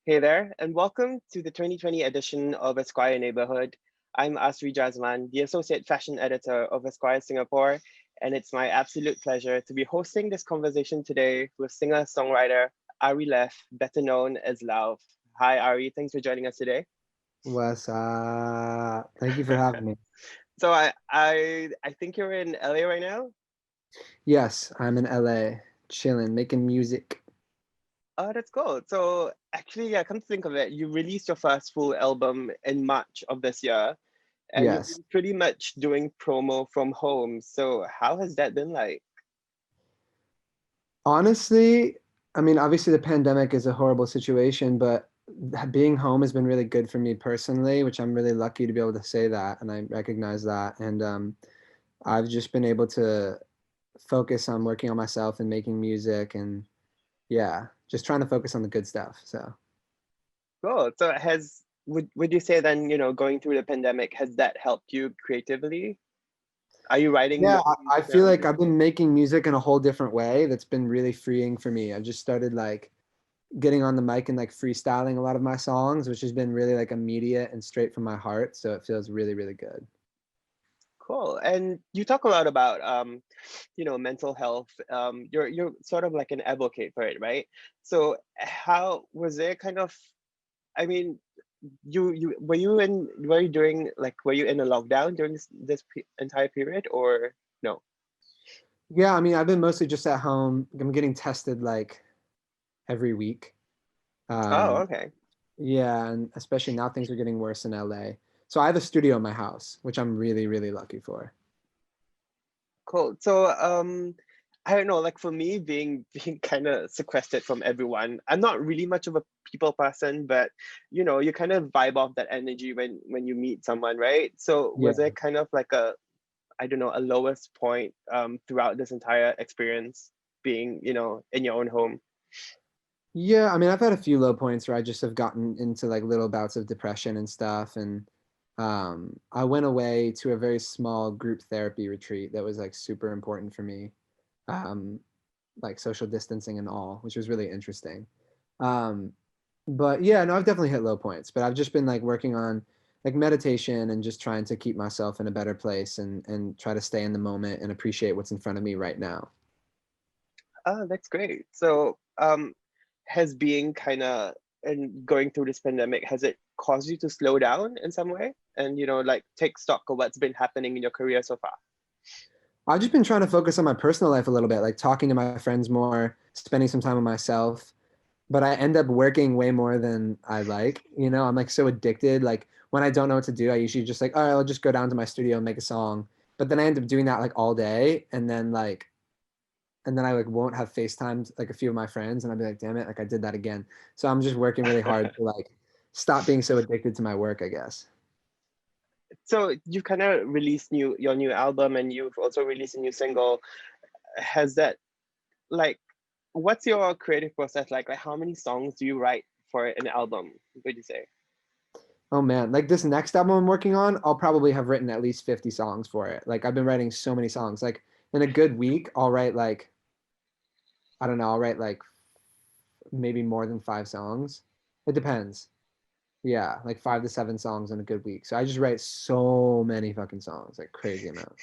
Hey there, and welcome to the 2020 edition of Esquire Neighbourhood. I'm Asri Jazman, the Associate Fashion Editor of Esquire Singapore, and it's my absolute pleasure to be hosting this conversation today with singer-songwriter Ari Lauv, better known as Lauv. Hi Ari, thanks for joining us today. What's up? Thank you for having me. So I think you're in LA right now? Yes, I'm in LA, chilling, making music. Oh, that's cool. So actually, yeah, come to think of it, you released your first full album in March of this year, and you've Yes. been pretty much doing promo from home. So how has that been like? Honestly, I mean, obviously the pandemic is a horrible situation, but being home has been really good for me personally, which I'm really lucky to be able to say that, and I recognize that. And I've just been able to focus on working on myself and making music, and yeah, just trying to focus on the good stuff. So. Cool. So would you say then, going through the pandemic, has that helped you creatively? Are you writing Yeah, more I music feel now? like I've been making music in a whole different way that's been really freeing for me. I've just started like getting on the mic and like freestyling a lot of my songs, which has been really like immediate and straight from my heart. So it feels really, really good. Cool. And you talk a lot about mental health. You're sort of like an advocate for it, right? So how was it kind of, I mean, you were you during like were you in a lockdown during this entire period or no? Yeah, I mean, I've been mostly just at home. I'm getting tested like every week. Oh, Um, okay. yeah, and especially now things are getting worse in LA. So I have a studio in my house, which I'm really, really lucky for. Cool. So, I don't know, like for me, being being kind of sequestered from everyone, I'm not really much of a people person, but you kind of vibe off that energy when you meet someone, right? So, was Yeah. there kind of like I don't know, a lowest point throughout this entire experience being, in your own home? Yeah, I mean, I've had a few low points where I just have gotten into like little bouts of depression and stuff. And I went away to a very small group therapy retreat that was like super important for me, um, like social distancing and all, which was really interesting. Um, but yeah, no, I've definitely hit low points, but I've just been like working on like meditation and just trying to keep myself in a better place and try to stay in the moment and appreciate what's in front of me right now. Oh, that's great. So, has being kind of and going through this pandemic, has it caused you to slow down in some way and, like take stock of what's been happening in your career so far? I've just been trying to focus on my personal life a little bit, like talking to my friends more, spending some time with myself. But I end up working way more than I like. I'm like so addicted. Like when I don't know what to do, I usually just like, all right, I'll just go down to my studio and make a song. But then I end up doing that like all day, and then I like won't have FaceTimed like a few of my friends, and I'll be like, damn it, like I did that again. So I'm just working really hard to like stop being so addicted to my work, I guess. So you've kind of released your new album and you've also released a new single. Has that like what's your creative process like? Like how many songs do you write for an album, would you say? Oh man, like this next album I'm working on, I'll probably have written at least 50 songs for it. Like I've been writing so many songs. Like in a good week, I'll write like, I don't know, I'll write like maybe more than 5 songs. It depends. Yeah, like 5 to 7 songs in a good week. So I just write so many fucking songs, like crazy amount.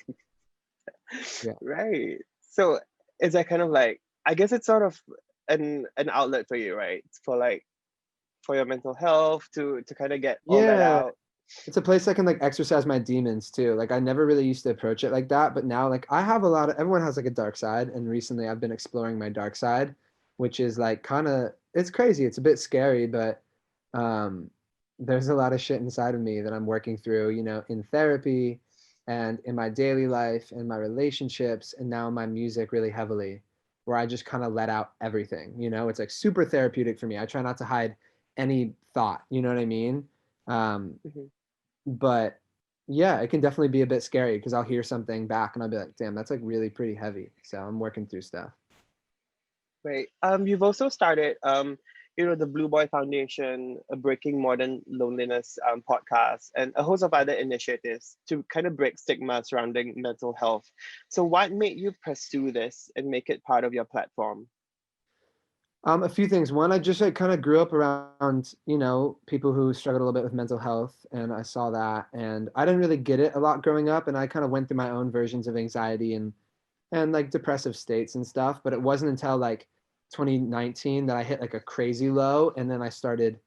Yeah. Right. So is that kind of like, I guess it's sort of an outlet for you, right? For like for your mental health to kind of get all that Yeah. out. It's a place I can like exercise my demons too. Like I never really used to approach it like that, but now like I have a lot of everyone has like a dark side, and recently I've been exploring my dark side, which is like kind of it's crazy. It's a bit scary, but um there's a lot of shit inside of me that I'm working through, in therapy and in my daily life and my relationships and now in my music really heavily, where I just kind of let out everything, It's like super therapeutic for me. I try not to hide any thought, you know what I mean? Um, Mhm. but yeah, it can definitely be a bit scary because I'll hear something back and I'll be like, damn, that's like really pretty heavy. So I'm working through stuff. Right. You've also started, the Blue Boy Foundation, a Breaking Modern Loneliness podcast, and a host of other initiatives to kind of break stigma surrounding mental health. So, what made you pursue this and make it part of your platform? A few things. One, I just like kind of grew up around, people who struggled a little bit with mental health, and I saw that, and I didn't really get it a lot growing up, and I kind of went through my own versions of anxiety and like depressive states and stuff. But it wasn't until like 2019 that I hit like a crazy low, and then I started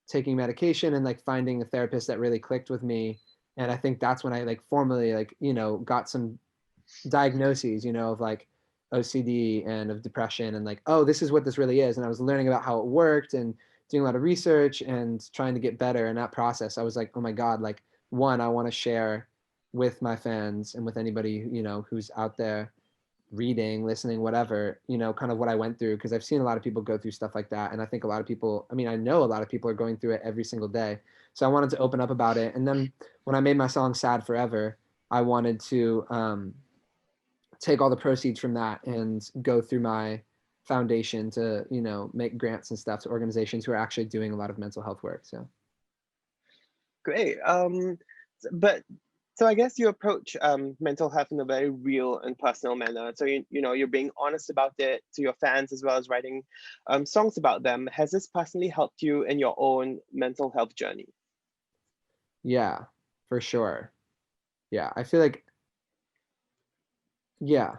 taking medication and like finding a therapist that really clicked with me. And I think that's when I like formally like, got some diagnoses, of like OCD and of depression and like, oh, this is what this really is. And I was learning about how it worked and doing a lot of research and trying to get better. In that process, I was like, oh my God, like one, I want to share with my fans and with anybody, who's out there reading, listening, whatever, kind of what I went through. Cause I've seen a lot of people go through stuff like that. And I think a lot of people, I mean, I know a lot of people are going through it every single day. So I wanted to open up about it. And then when I made my song Sad Forever, I wanted to take all the proceeds from that and go through my foundation to, make grants and stuff to organizations who are actually doing a lot of mental health work. So Great. But so I guess you approach mental health in a very real and personal manner. So you're being honest about it to your fans as well as writing songs about them. Has this personally helped you in your own mental health journey? yeah, for sure. Yeah. I feel like, yeah,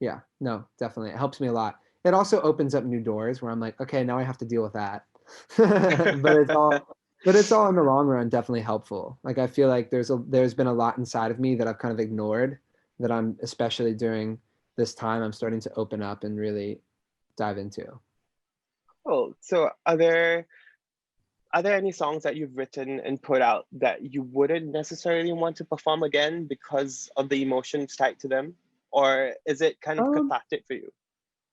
yeah, no, definitely. It helps me a lot. It also opens up new doors where I'm like, okay, now I have to deal with that. but it's all but it's all in the long run definitely helpful. Like I feel like there's been a lot inside of me that I've kind of ignored that I'm especially during this time I'm starting to open up and really dive into. Cool. So are there any songs that you've written and put out that you wouldn't necessarily want to perform again because of the emotions tied to them? Or is it kind of Um, cathartic for you?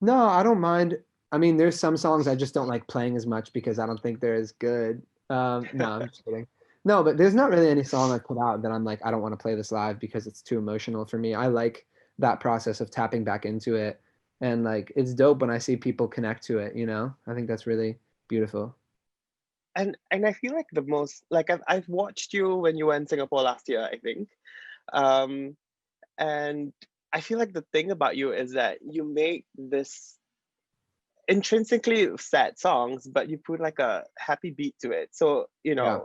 no, I don't mind. I mean, there's some songs I just don't like playing as much because I don't think they're as good. No, I'm just kidding. No, but there's not really any song I put out that I'm like, I don't want to play this live because it's too emotional for me. I like that process of tapping back into it. And like, it's dope when I see people connect to it, I think that's really beautiful. And I feel like the most like I've watched you when you were in Singapore last year, I think. Um, and I feel like the thing about you is that you make this intrinsically sad songs, but you put like a happy beat to it. So, Yeah.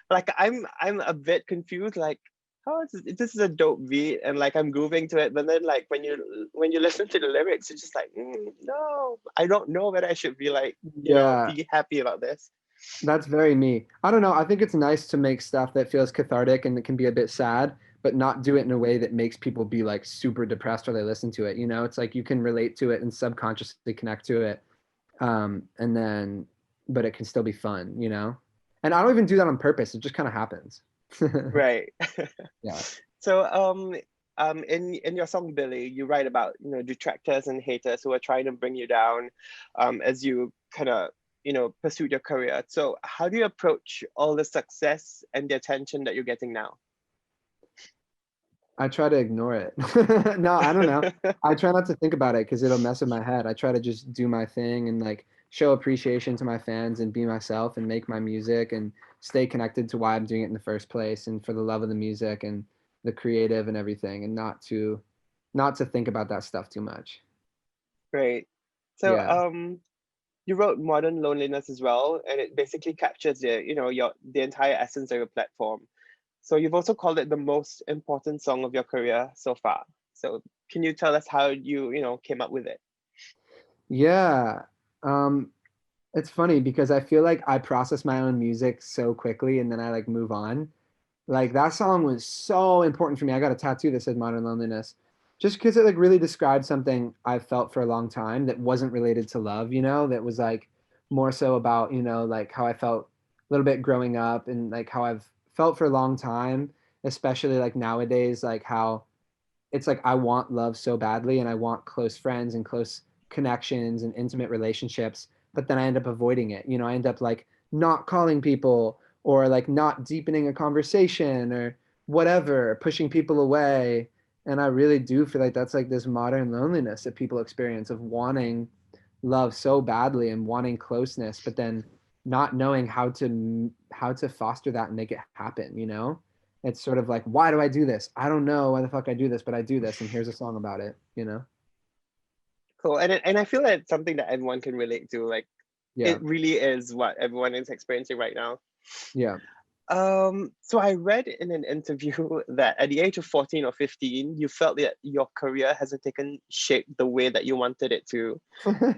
like I'm a bit confused, like how is this is a dope beat and like I'm grooving to it, but then like when you listen to the lyrics, it's just like no, I don't know whether I should be like, Yeah. be happy about this. That's very me. I don't know. I think it's nice to make stuff that feels cathartic and it can be a bit sad, but not do it in a way that makes people be like super depressed while they listen to it. It's like you can relate to it and subconsciously connect to it. And then, but it can still be fun. And I don't even do that on purpose. It just kind of happens. Right. Yeah. So in your song Billy, you write about detractors and haters who are trying to bring you down, as you kind of pursued your career. So how do you approach all the success and the attention that you're getting now? I try to ignore it. No, I don't know. I try not to think about it because it'll mess with my head. I try to just do my thing and like show appreciation to my fans and be myself and make my music and stay connected to why I'm doing it in the first place and for the love of the music and the creative and everything and not to think about that stuff too much. Right. So Yeah. you wrote Modern Loneliness as well, and it basically captures the entire essence of your platform. So you've also called it the most important song of your career so far. So can you tell us how you came up with it? Yeah. Um, it's funny because I feel like I process my own music so quickly and then I like move on. Like that song was so important for me. I got a tattoo that said Modern Loneliness. Just because it like really described something I've felt for a long time that wasn't related to love, that was like more so about, like how I felt a little bit growing up and like how I've felt for a long time, especially like nowadays, like how it's like I want love so badly and I want close friends and close connections and intimate relationships, but then I end up avoiding it. I end up like not calling people or like not deepening a conversation or whatever, pushing people away. And I really do feel like that's like this modern loneliness that people experience of wanting love so badly and wanting closeness, but then not knowing how to foster that and make it happen. It's sort of like, why do I do this? I don't know why the fuck I do this, but I do this, and here's a song about it. Cool. And I feel like it's something that everyone can relate to. Like Yeah. it really is what everyone is experiencing right now. Yeah. So I read in an interview that at the age of 14 or 15, you felt that your career hasn't taken shape the way that you wanted it to.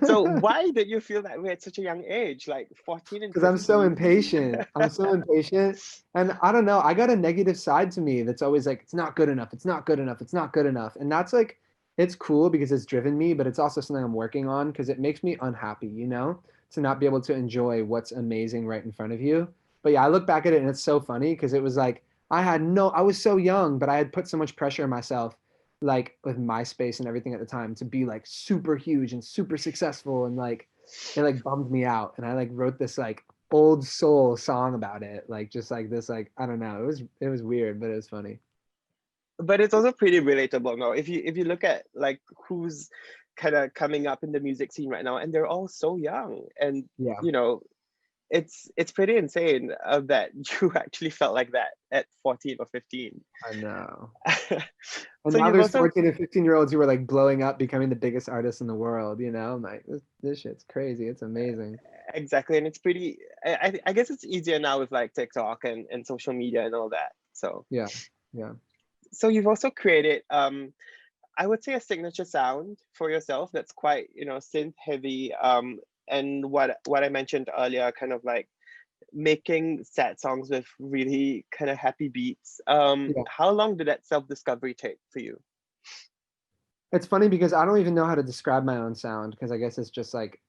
So why did you feel that way at such a young age, like 14 and Because I'm so 15? impatient. I'm so impatient. And I don't know, I got a negative side to me that's always like, it's not good enough. It's not good enough. It's not good enough. And that's like, it's cool because it's driven me, but it's also something I'm working on because it makes me unhappy, you know, to not be able to enjoy what's amazing right in front of you. But yeah, I look back at it and it's so funny because it was like, I was so young, but I had put so much pressure on myself, like with MySpace and everything at the time to be like super huge and super successful. And like, it like bummed me out. And I like wrote this like old soul song about it, like just like this, like I don't know, it was weird, but it was funny. But it's also pretty relatable now. If you look at like who's kind of coming up in the music scene right now, and they're all so young, and Yeah, you know, it's pretty insane that you actually felt like that at 14 or 15. I know. And So now you've there's also 14 and 15-year-olds who are like blowing up, becoming the biggest artists in the world, you know? I'm like, this shit's crazy. It's amazing. exactly, and it's pretty. I guess it's easier now with like TikTok and social media and all that. So Yeah. Yeah. you've also created I would say a signature sound for yourself that's quite, synth heavy. And what I mentioned earlier, kind of like making sad songs with really kind of happy beats. Yeah. How long did that self-discovery take for you? It's funny because I don't even know how to describe my own sound because I guess it's just like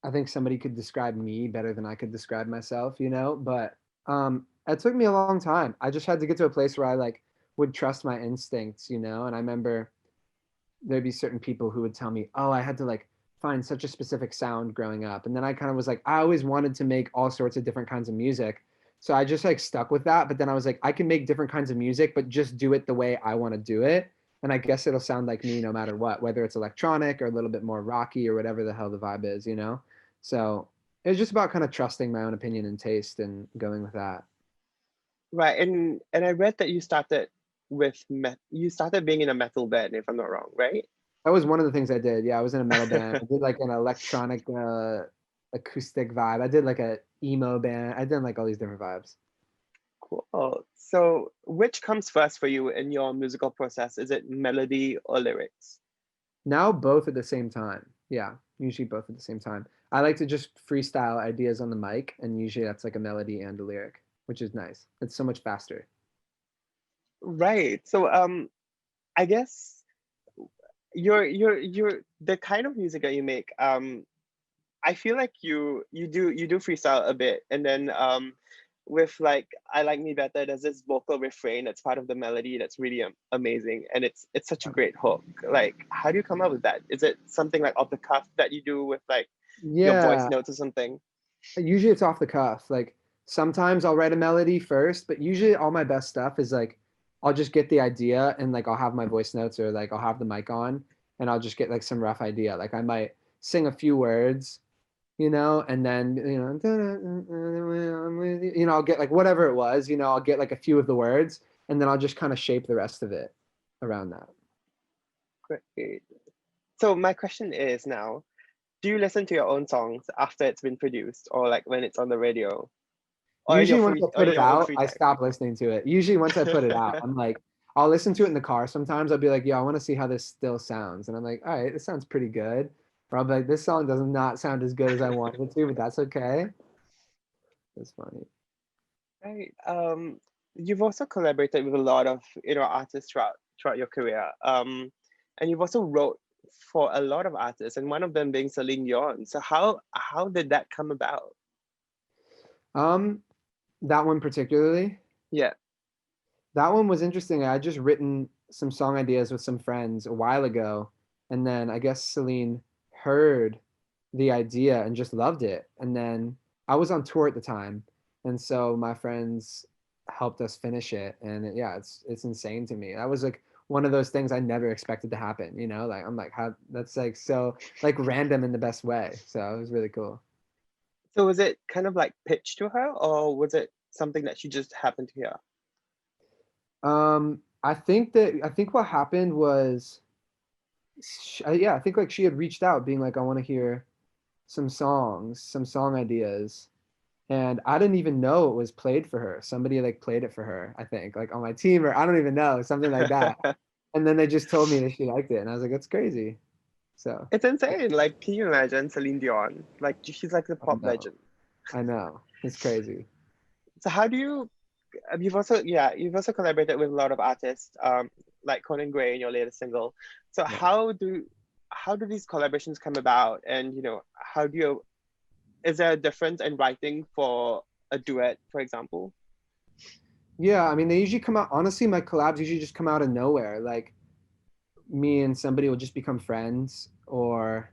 I think somebody could describe me better than I could describe myself, you know? But it took me a long time. I just had to get to a place where I like would trust my instincts, you know? And I remember there'd be certain people who would tell me, "Oh, I had to like find such a specific sound growing up." And then I kind of was like, I always wanted to make all sorts of different kinds of music. So I just like stuck with that, but then I was like, I can make different kinds of music, but just do it the way I want to do it. And I guess it'll sound like me no matter what, whether it's electronic or a little bit more rocky or whatever the hell the vibe is, you know? So it was just about kind of trusting my own opinion and taste and going with that. Right, and I read that you started being in a metal band, if I'm not wrong, right? That was one of the things I did. Yeah, I was in a metal band. I did like an electronic acoustic vibe. I did like a emo band. I did like all these different vibes. Cool. So, which comes first for you in your musical process? Is it melody or lyrics? Now both at the same time. Yeah, usually both at the same time. I like to just freestyle ideas on the mic, and usually that's like a melody and a lyric, which is nice. It's so much faster. Right. So, I guess you're the kind of music that you make. I feel like you do freestyle a bit, and then with like I Like Me Better, there's this vocal refrain that's part of the melody that's really amazing, and it's such a great hook. Like, how do you come up with that? Is it something like off the cuff that you do with like your voice Yeah, notes or something? usually it's off the cuff. Like sometimes I'll write a melody first, but usually all my best stuff is like I'll just get the idea and like I'll have my voice notes or like I'll have the mic on and I'll just get like some rough idea. Like I might sing a few words, you know, and then I'll get like whatever it was, I'll get like a few of the words and then I'll just kind of shape the rest of it around that. Great. So my question is now, do you listen to your own songs after it's been produced, or like when it's on the radio, or in your Usually once free I or put in it your own out, free I time? stop listening to it. Usually once I put it out, I'm like, I'll listen to it in the car. Sometimes I'll be like, yo, I want to see how this still sounds. And I'm like, all right, this sounds pretty good. Or I'll be like, this song does not sound as good as I wanted it to, but that's okay. It's funny. Right. You've also collaborated with a lot of artists throughout your career. And you've also wrote for a lot of artists, and one of them being Celine Dion. So how did that come about? Um, that one particularly, Yeah. that one was interesting. I had just written some song ideas with some friends a while ago, and then I guess Celine heard the idea and just loved it. And then I was on tour at the time, and so my friends helped us finish it. And yeah, it's insane to me. That was like one of those things I never expected to happen. Like I'm like, how that's like so like random in the best way. So it was really cool. So was it kind of like pitched to her, or was it something that she just happened to hear? I think what happened was Yeah, I think like she had reached out being like, I want to hear some songs, some song ideas. And I didn't even know it was played for her. Somebody like played it for her, I think, like on my team, or I don't even know, something like that. And then they just told me that she liked it. And I was like, that's crazy. So It's insane. Like, can you imagine Celine Dion? Like, she's like the I pop know. legend. I know. It's crazy. So how do you you've also collaborated with a lot of artists, like Conan Gray in your latest single. So Yeah. how do these collaborations come about? And how do you is there a difference in writing for a duet, for example? Yeah. I mean, they usually come out, honestly, my collabs usually just come out of nowhere. Like me and somebody will just become friends or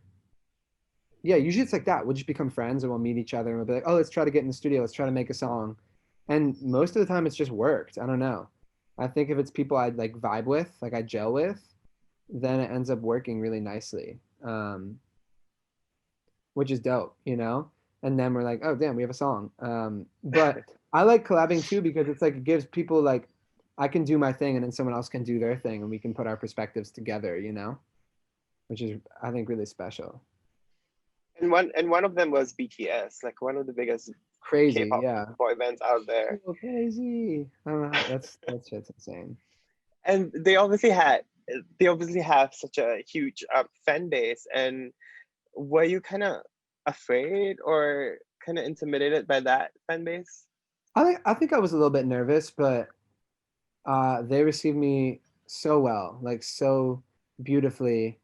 yeah, usually it's like that. We'll just become friends and we'll meet each other and we'll be like, oh, let's try to get in the studio. Let's try to make a song. And most of the time it's just worked. I don't know. I think if it's people I'd like vibe with, like I gel with, then it ends up working really nicely, which is dope, you know? And then we're like, oh, damn, we have a song. But I like collabing too because it's like it gives people like, I can do my thing and then someone else can do their thing and we can put our perspectives together, you know? Which is, I think, really special. And one of them was BTS, like one of the biggest Crazy, K-pop yeah. boy bands out there. So crazy. I don't know how that shit's insane. And they obviously have such a huge fan base. And were you kind of afraid or kind of intimidated by that fan base? I think I was a little bit nervous, but they received me so well, like so beautifully,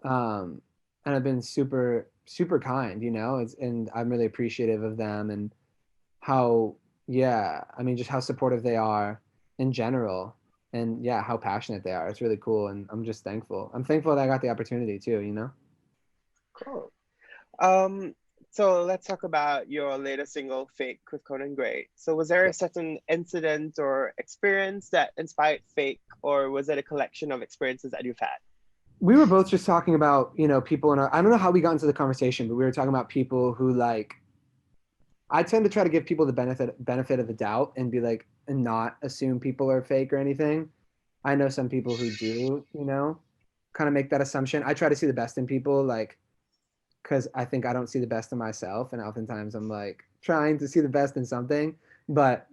and have been super super kind. You know, and I'm really appreciative of them and how yeah, I mean just how supportive they are in general, and yeah, how passionate they are. It's really cool, and I'm just thankful. I'm thankful that I got the opportunity too. You know. Cool. Um, so let's talk about your latest single, Fake with Conan Gray. So was there a certain incident or experience that inspired Fake, or was it a collection of experiences that you've had? We were both just talking about, people in our, I don't know how we got into the conversation, but we were talking about people who like, I tend to try to give people the benefit of the doubt and be like, and not assume people are fake or anything. I know some people who do, kind of make that assumption. I try to see the best in people, like, because I think I don't see the best in myself. And oftentimes I'm like trying to see the best in something. But,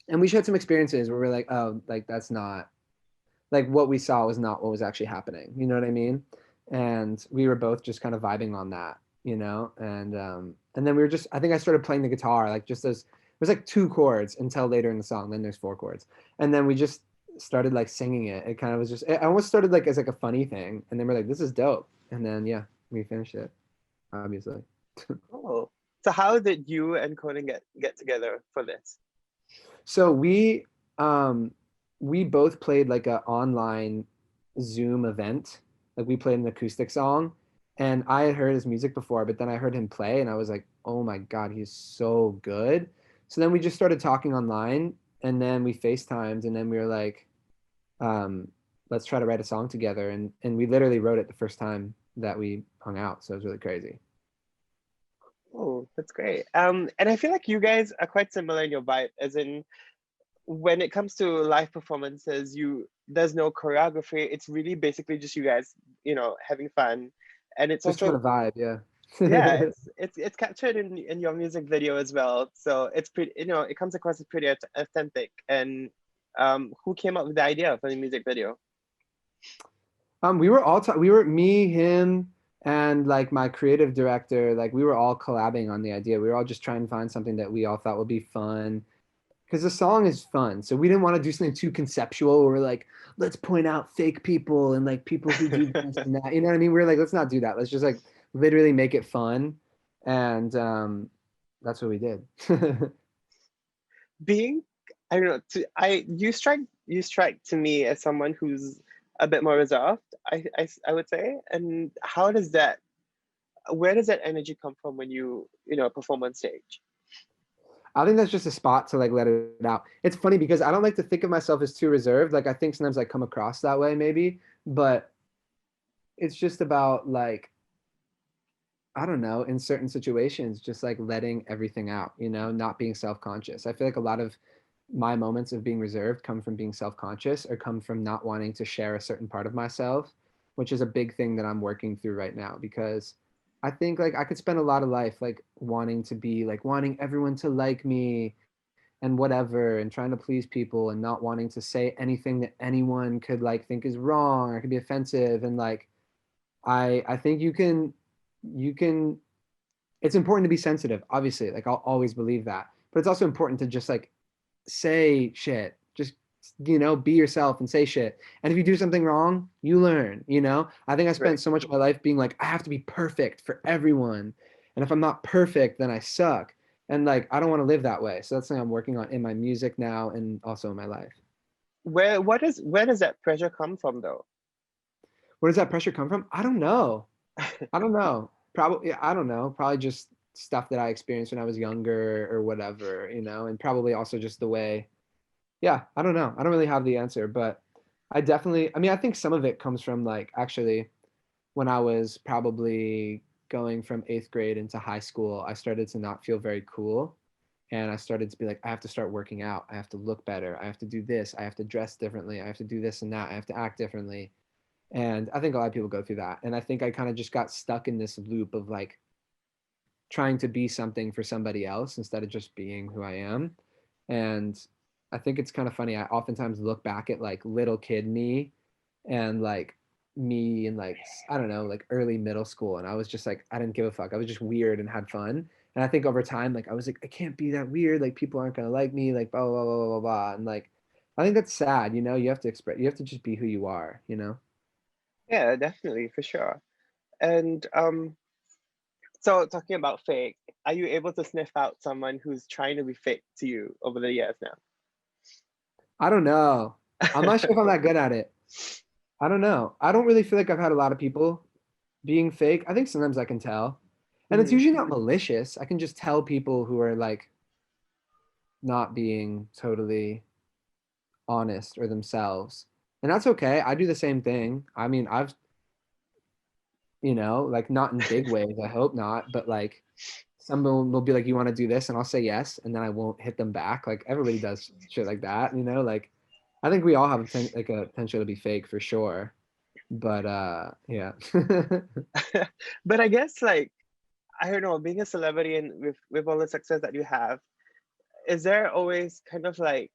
and we shared some experiences where we're like, oh, like that's not, like what we saw was not what was actually happening. You know what I mean? And we were both just kind of vibing on that, and then we were just I think I started playing the guitar like just as it was like two chords until later in the song. Then there's four chords, and then we just started like singing it. It kind of was just it almost started like as like a funny thing, and then we're like, this is dope, and then yeah, we finished it obviously. Oh, so how did you and Conan get together for this? So we both played like a online Zoom event. Like we played an acoustic song and I had heard his music before, but then I heard him play and I was like, "Oh my God, he's so good." So then we just started talking online and then we FaceTimed and then we were like, um, let's try to write a song together and we literally wrote it the first time that we hung out. So it was really crazy. Oh, that's great. And I feel like you guys are quite similar in your vibe, as in when it comes to live performances, there's no choreography. It's really basically just you guys, having fun. And it's Just trying also to vibe, yeah. yeah, it's captured in your music video as well. So it's pretty, it comes across as pretty authentic. And who came up with the idea for the music video? We were all we were me, him, and like my creative director. Like we were all collabing on the idea. We were all just trying to find something that we all thought would be fun because the song is fun. So we didn't want to do something too conceptual. Where we're like, let's point out fake people and like people who do this and that. You know what I mean? We are like, let's not do that. Let's just like literally make it fun, and that's what we did. Being, I don't know, you strike to me as someone who's a bit more reserved. I would say. And where does that energy come from when you perform on stage? I think that's just a spot to like let it out. It's funny because I don't like to think of myself as too reserved. Like I think sometimes I come across that way maybe, but it's just about like I don't know, in certain situations just like letting everything out, not being self-conscious. I feel like a lot of my moments of being reserved come from being self-conscious or come from not wanting to share a certain part of myself. which is a big thing that I'm working through right now because I think like I could spend a lot of life like wanting to be like wanting everyone to like me and whatever and trying to please people and not wanting to say anything that anyone could like think is wrong or could be offensive and like I think you can it's important to be sensitive, obviously. Like I'll always believe that. But it's also important to just like say shit. Just be yourself and say shit. And if you do something wrong, you learn. I think I spent Right. so much of my life being like, I have to be perfect for everyone. And if I'm not perfect, then I suck. And like I don't want to live that way. So that's something I'm working on in my music now and also in my life. Where does that pressure come from though? Where does that pressure come from? I don't know. I don't know. Probably, I don't know. Probably just stuff that I experienced when I was younger or whatever, and probably also just the way. Yeah, I don't know. I don't really have the answer, but I mean, I think some of it comes from like actually when I was probably going from eighth grade into high school, I started to not feel very cool. And I started to be like, I have to start working out. I have to look better. I have to do this. I have to dress differently. I have to do this and that. I have to act differently. And I think a lot of people go through that. And I think I kind of just got stuck in this loop of like trying to be something for somebody else instead of just being who I am. And I think it's kind of funny. I oftentimes look back at like little kid me and like me in like, I don't know, like early middle school. And I was just like, I didn't give a fuck. I was just weird and had fun. And I think over time, like I was like, I can't be that weird. Like people aren't going to like me, like blah, blah, blah, blah, blah, blah. And like, I think that's sad. You have to express, you have to just be who you are. Yeah, definitely, for sure. And so talking about fake, are you able to sniff out someone who's trying to be fake to you over the years I don't know. I'm not now? sure if I'm that good at it. I don't know. I don't really feel like I've had a lot of people being fake. I think sometimes I can tell. And it's Mhm. usually not malicious. I can just tell people who are like not being totally honest or themselves. And that's okay. I do the same thing. I mean, like not in big ways, I hope not, but like someone will be like, you want to do this? And I'll say yes. And then I won't hit them back. Like everybody does shit like that. Like I think we all have like a potential to be fake for sure. But yeah. But I guess like I don't know, being a celebrity and with all the success that you have, is there always kind of like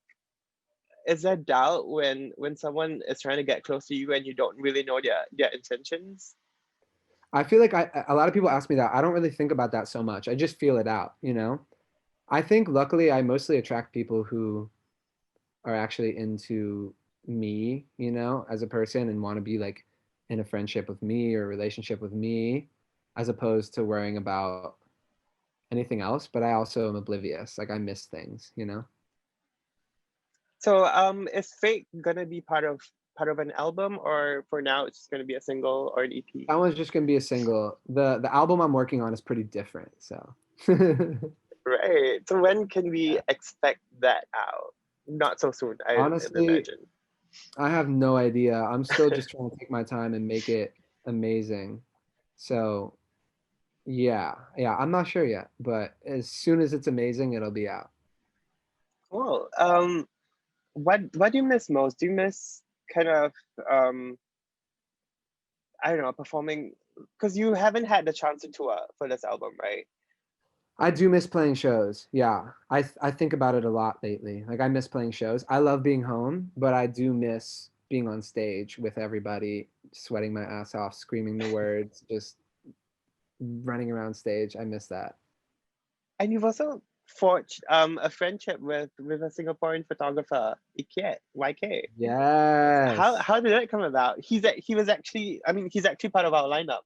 is there doubt when someone is trying to get close to you and you don't really know their intentions? I feel like a lot of people ask me that. I don't really think about that so much. I just feel it out. I think luckily I mostly attract people who are actually into me, as a person and want to be like in a friendship with me or a relationship with me, as opposed to worrying about anything else. But I also am oblivious. Like I miss things. So is Fake gonna be part of an album, or for now it's just gonna be a single or an EP? That one's just gonna be a single. The album I'm working on is pretty different. So Right. So when can yeah. we expect that out? Not so soon, I Honestly, imagine. I have no idea. I'm still just trying to take my time and make it amazing. So yeah, I'm not sure yet, but as soon as it's amazing, it'll be out. Cool. What do you miss most? Do you miss kind of um I don't know, performing because you haven't had the chance to tour for this album, right? I do miss playing shows. Yeah. I think about it a lot lately. Like I miss playing shows. I love being home, but I do miss being on stage with everybody, sweating my ass off, screaming the words, just running around stage. I miss that. And you've also forged a friendship with a Singaporean photographer, YK. How Yes. how did that come about? He was actually I mean he's actually part of our lineup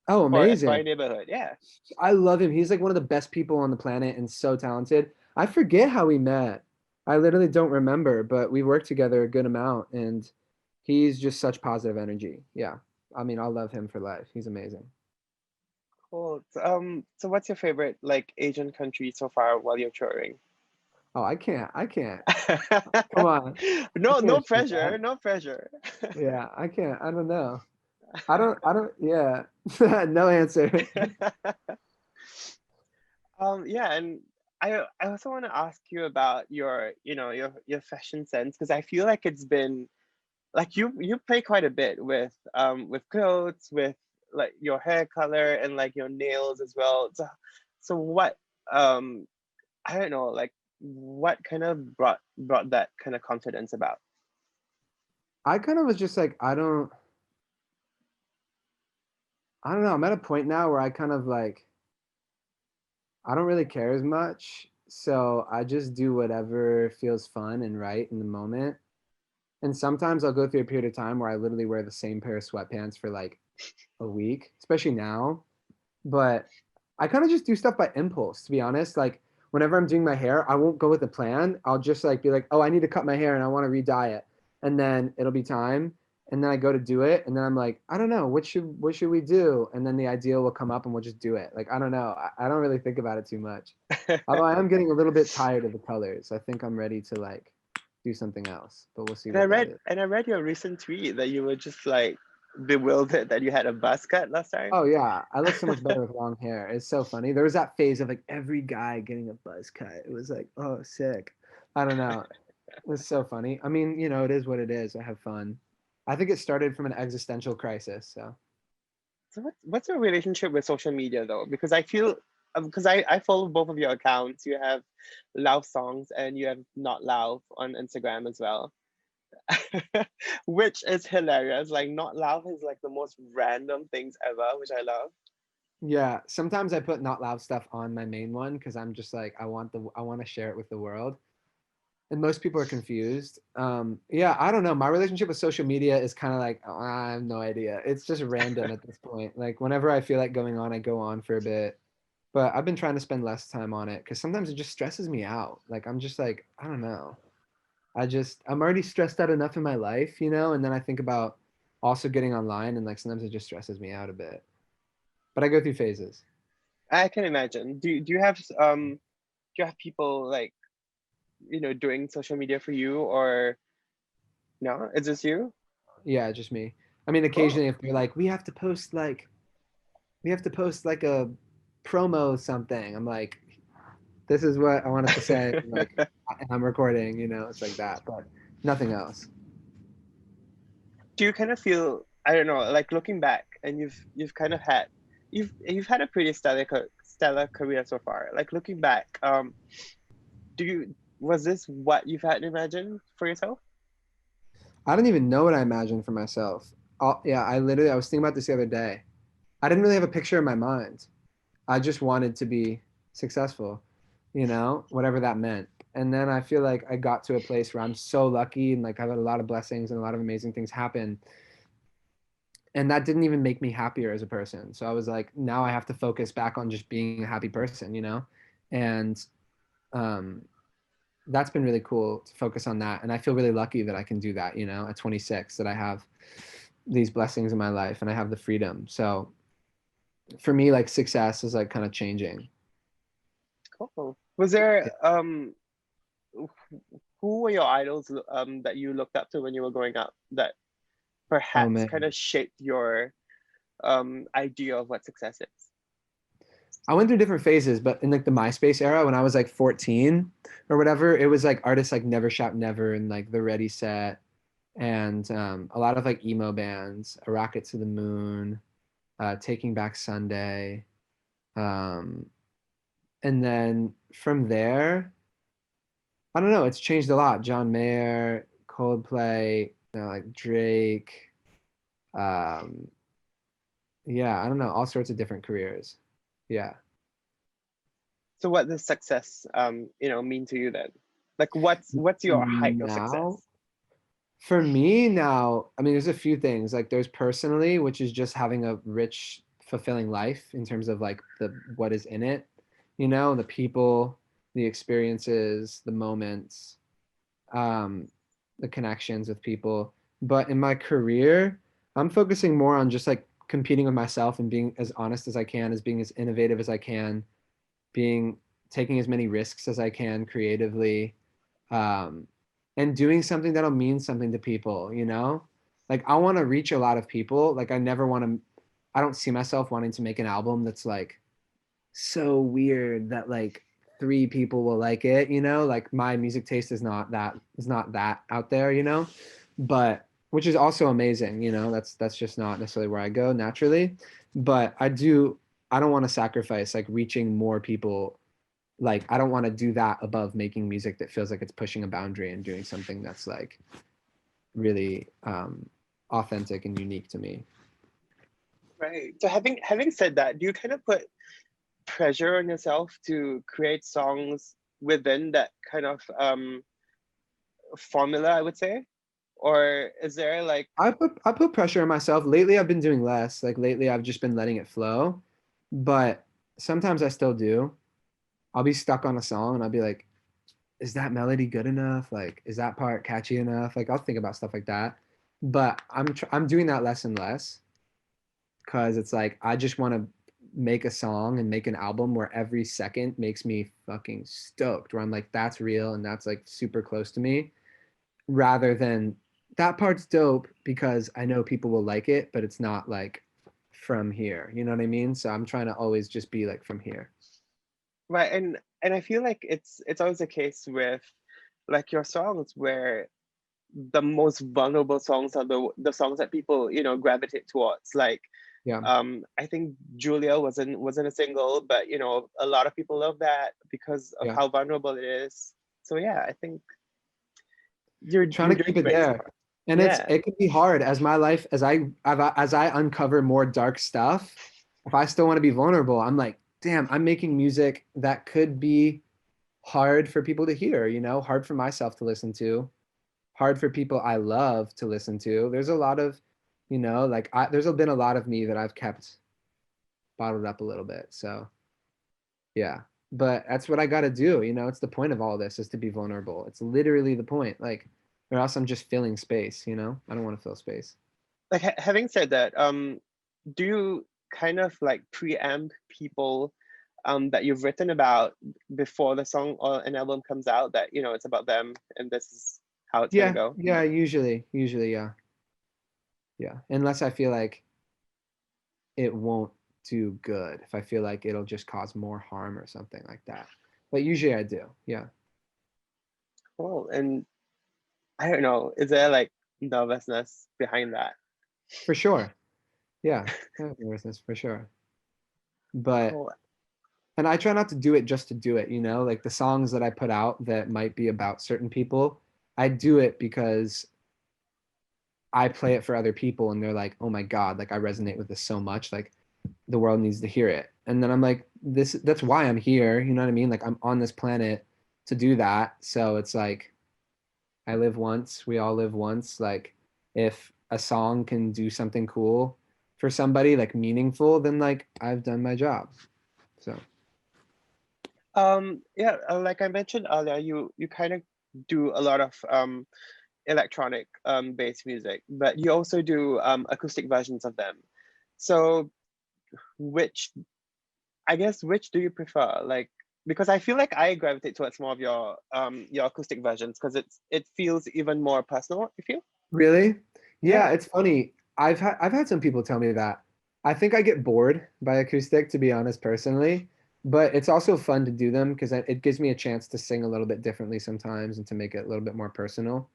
Oh, for Esquire amazing. Neighbourhood. Yeah. I love him. He's like one of the best people on the planet and so talented. I forget how we met. I literally don't remember, but we worked together a good amount and he's just such positive energy. Yeah. I mean, I'll love him for life. He's amazing. Cool. So what's your favorite like Asian country so far while you're touring? Oh, I can't. I can't. Come on. I No, no can't share pressure, that. no pressure. Yeah, I can't. I don't know. Yeah. No answer. Yeah, and I also want to ask you about your, your fashion sense because I feel like it's been like you play quite a bit with clothes, with like your hair color and like your nails as well. So what um I don't know, like what kind of brought that kind of confidence about? I kind of was just like, I don't know. I'm at a point now where I kind of like, I don't really care as much. So I just do whatever feels fun and right in the moment. And sometimes I'll go through a period of time where I literally wear the same pair of sweatpants for like a week, especially now. But I kind of just do stuff by impulse, to be honest. Like whenever I'm doing my hair, I won't go with a plan. I'll just like be like, oh, I need to cut my hair and I want to re-dye it. And then it'll be time. And then I go to do it. And then I'm like, I don't know, what should we do? And then the idea will come up and we'll just do it. Like, I don't know. I don't really think about it too much. Although I am getting a little bit tired of the colors. I think I'm ready to like do something else, but we'll see And I what that read is. and I read your recent tweet that you were just like bewildered that you had a buzz cut last time. Oh yeah, I look so much better with long hair. It's so funny. There was that phase of like every guy getting a buzz cut. It was like, oh, sick. I don't know. It was so funny. I mean, it is what it is. I have fun. I think it started from an existential crisis. So So what's your relationship with social media though? Because I feel because I follow both of your accounts. You have Lauv songs and you have not Lauv on Instagram as well. Which is hilarious. Like not Lauv is like the most random things ever, which I love. yeah, sometimes I put not loud stuff on my main one because I'm just like I want to share it with the world. And most people are confused. Yeah, I don't know. My relationship with social media is kind of like, oh, I have no idea. It's just random at this point. Like whenever I feel like going on, I go on for a bit. But I've been trying to spend less time on it because sometimes it just stresses me out. Like I'm just like, I don't know. I'm already stressed out enough in my life, and then I think about also getting online and like sometimes it just stresses me out a bit. But I go through phases. I can imagine. Do you have people like, doing social media for you or no? Is this you? Yeah, just me. I mean, Cool. occasionally if they're like, we have to post like a promo something. I'm like, this is what I wanted to say. Like, and I'm recording, it's like that, but nothing else. Do you kind of feel, I don't know, like looking back and you've kind of had you've had a pretty stellar career so far. Like looking back, do you was this what you've had imagined for yourself? I don't even know what I imagined for myself. Yeah, I was thinking about this the other day. I didn't really have a picture in my mind. I just wanted to be successful, whatever that meant. And then I feel like I got to a place where I'm so lucky and like I've had a lot of blessings and a lot of amazing things happen. And that didn't even make me happier as a person. So I was like, now I have to focus back on just being a happy person. And um, that's been really cool to focus on that. And I feel really lucky that I can do that, at 26, that I have these blessings in my life and I have the freedom. So for me, like success is like kind of changing. Cool. Was there wh- who were your idols that you looked up to when you were growing up that Oh perhaps kind man. of shaped your idea of what success is? I went through different phases, but in like the MySpace era when I was like 14 or whatever, it was like artists like Never Shout Never and like The Ready Set and a lot of like emo bands, A Rocket to the Moon, Taking Back Sunday. Um, and then from there, I don't know, it's changed a lot. John Mayer, Coldplay, like Drake. Um, yeah, I don't know, all sorts of different careers. Yeah. So what does success mean to you then? Like what's your height of Now, success? for me now, I mean, there's a few things. Like there's personally, which is just having a rich, fulfilling life in terms of like the what is in it, the people, the experiences, the moments, um, the connections with people. But in my career, I'm focusing more on just like competing with myself and being as honest as I can, as being as innovative as I can, being taking as many risks as I can creatively, um, and doing something that'll mean something to people. Like I want to reach a lot of people. Like I never want to. I don't see myself wanting to make an album that's like so weird that like three people will like it. Like my music taste is not that out there. But which is also amazing, you know, that's just not necessarily where I go naturally. But I don't want to sacrifice like reaching more people. Like I don't want to do that above making music that feels like it's pushing a boundary and doing something that's like really authentic and unique to me. Right. So having said that, do you kind of put pressure on yourself to create songs within that kind of formula, I would say? Or is there like, I put pressure on myself. Lately I've been doing less. Like lately I've just been letting it flow. But sometimes I still do. I'll be stuck on a song and I'll be like, is that melody good enough? Like, is that part catchy enough? Like I'll think about stuff like that. But I'm doing that less and less because it's like I just want to make a song and make an album where every second makes me fucking stoked, where I'm like, that's real and that's like super close to me, rather than that part's dope because I know people will like it, but it's not like from here. You know what I mean? So I'm trying to always just be like from here. right, and I feel like it's always the case with like your songs where the most vulnerable songs are the songs that people, gravitate towards. Like Yeah. I think Julia wasn't a single, but a lot of people love that because of Yeah. how vulnerable it is. So yeah, I think you're Trying you're to doing keep it great so there. far. And Yeah. it can be hard as my life as I uncover more dark stuff. If I still want to be vulnerable, I'm like, damn, I'm making music that could be hard for people to hear, you know, hard for myself to listen to, hard for people I love to listen to. There's a lot of, you know, like there's been a lot of me that I've kept bottled up a little bit. So yeah, but that's what I got to do. You know, it's the point of all this is to be vulnerable. It's literally the point. Like, or else I'm just filling space. You know, I don't want to fill space. Like having said that, do you kind of like preamp people that you've written about before the song or an album comes out, that it's about them and this is how it's gonna Yeah, go? yeah. Usually, yeah, yeah. Unless I feel like it won't do good. If I feel like it'll just cause more harm or something like that. But usually I do. Yeah, Cool. And I don't know, is there like nervousness behind that? for sure. Yeah, nervousness for sure. But Cool. and I try not to do it just to do it, you know, like the songs that I put out that might be about certain people, I do it because I play it for other people and they're like, "Oh my God, like I resonate with this so much, like the world needs to hear it." And then I'm like, that's why I'm here, you know what I mean? Like I'm on this planet to do that. So it's like I live once, we all live once. Like if a song can do something cool for somebody, like meaningful, then like I've done my job. So Yeah, like I mentioned earlier, you kind of do a lot of electronic based music, but you also do acoustic versions of them. So which I guess which do you prefer? Like, because I feel like I gravitate towards more of your acoustic versions because it feels even more personal, I feel. really? Yeah, Yeah. it's funny. I've had some people tell me that. I think I get bored by acoustic, to be honest, personally. But it's also fun to do them because it gives me a chance to sing a little bit differently sometimes and to make it a little bit more personal.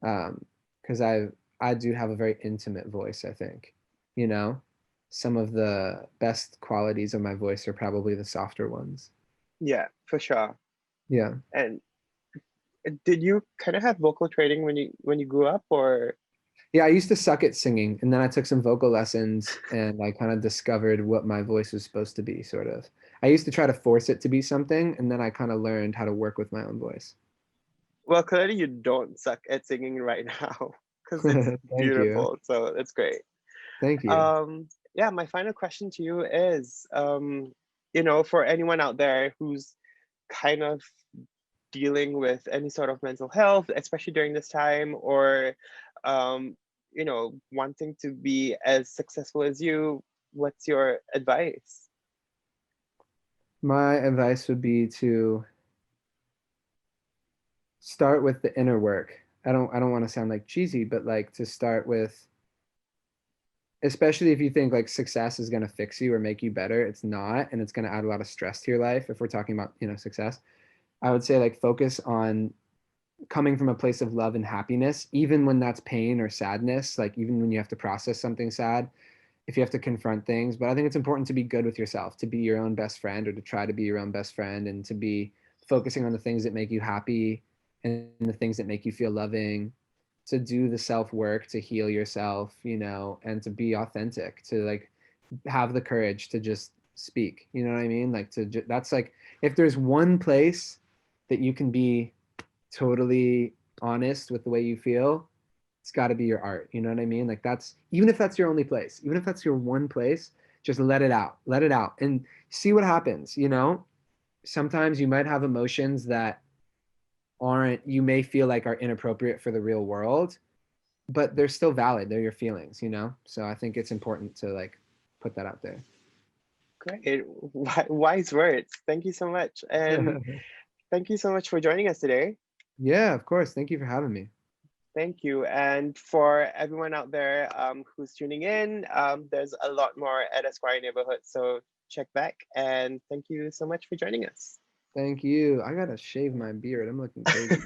Because I do have a very intimate voice, I think. You know, some of the best qualities of my voice are probably the softer ones. Yeah, for sure. Yeah. And did you kind of have vocal training when you grew up, or Yeah, I used to suck at singing, and then I took some vocal lessons, and I kind of discovered what my voice was supposed to be, sort of. I used to try to force it to be something, and then I kind of learned how to work with my own voice. well, clearly you don't suck at singing right now because it's Thank you. beautiful. So that's great. Thank you. Yeah, my final question to you is, for anyone out there who's kind of dealing with any sort of mental health, especially during this time, or wanting to be as successful as you, what's your advice? My advice would be to start with the inner work. I don't want to sound like cheesy, but like to start with, especially if you think like success is going to fix you or make you better, it's not, and it's going to add a lot of stress to your life if we're talking about, you know, success. I would say like focus on coming from a place of love and happiness, even when that's pain or sadness, like even when you have to process something sad, if you have to confront things. But I think it's important to be good with yourself, to be your own best friend, or to try to be your own best friend, and to be focusing on the things that make you happy and the things that make you feel loving, to do the self work, to heal yourself, and to be authentic, to like have the courage to just speak. You know what I mean? Like that's like, if there's one place that you can be totally honest with the way you feel, it's got to be your art. You know what I mean? Like that's, even if that's your only place, even if that's your one place, just let it out and see what happens. Sometimes you might have emotions that you may feel like are inappropriate for the real world, but they're still valid. They're your feelings. So I think it's important to like put that out there. Great. Wise words. Thank you so much. And thank you so much for joining us today. Yeah, of course. Thank you for having me. Thank you. And for everyone out there who's tuning in, there's a lot more at Esquire Neighborhood. So check back. And thank you so much for joining us. Thank you. I gotta shave my beard. I'm looking crazy.